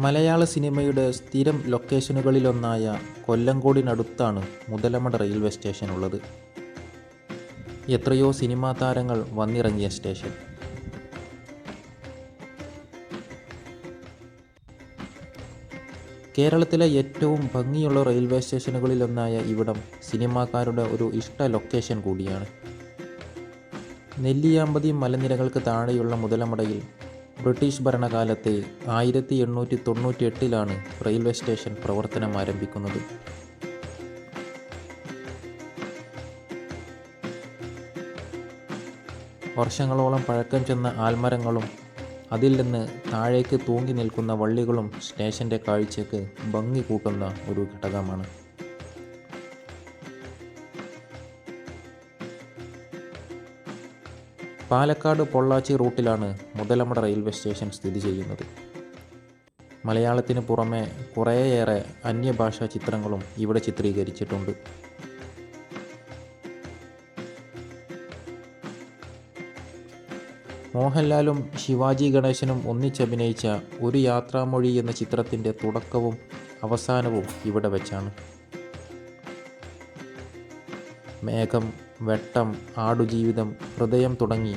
മലയാള സിനിമയുടെ സ്ഥിരം ലൊക്കേഷനുകളിലൊന്നായ കൊല്ലങ്കോടിനടുത്താണ് Muthalamada railway station ഉള്ളത്. എത്രയോ സിനിമാ താരങ്ങൾ വന്നിറങ്ങിയ സ്റ്റേഷൻ. കേരളത്തിലെ ഏറ്റവും ഭംഗിയുള്ള റെയിൽവേ സ്റ്റേഷനുകളിലൊന്നായ ഇവിടം സിനിമാക്കാരുടെ ഒരു ഇഷ്ട ലൊക്കേഷൻ കൂടിയാണ്. നെല്ലിയാമ്പതി മലനിരകൾക്ക് താഴെയുള്ള മുതലമടയിൽ ബ്രിട്ടീഷ് ഭരണകാലത്തെ 1898 റെയിൽവേ സ്റ്റേഷൻ പ്രവർത്തനം ആരംഭിക്കുന്നത്. വർഷങ്ങളോളം പഴക്കം ചെന്ന ആൽമരങ്ങളും അതിൽ നിന്ന് താഴേക്ക് തൂങ്ങി നിൽക്കുന്ന വള്ളികളും സ്റ്റേഷൻ്റെ കാഴ്ചയ്ക്ക് ഭംഗി കൂട്ടുന്ന ഒരു ഘടകമാണ്. പാലക്കാട് പൊള്ളാച്ചി റൂട്ടിലാണ് മുതലമട റെയിൽവേ സ്റ്റേഷൻ സ്ഥിതി ചെയ്യുന്നത്. മലയാളത്തിന് പുറമെ കുറേയേറെ അന്യഭാഷാ ചിത്രങ്ങളും ഇവിടെ ചിത്രീകരിച്ചിട്ടുണ്ട്. മോഹൻലാലും ശിവാജി ഗണേശനും ഒന്നിച്ചഭിനയിച്ച ഒരു യാത്രാമൊഴി എന്ന ചിത്രത്തിൻ്റെ തുടക്കവും അവസാനവും ഇവിടെ വെച്ചാണ്. മേഘം, വെട്ടം, ആടുജീവിതം, ഹൃദയം തുടങ്ങി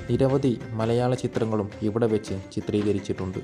നിരവധി മലയാള ചിത്രങ്ങളും ഇവിടെ വെച്ച് ചിത്രീകരിച്ചിട്ടുണ്ട്.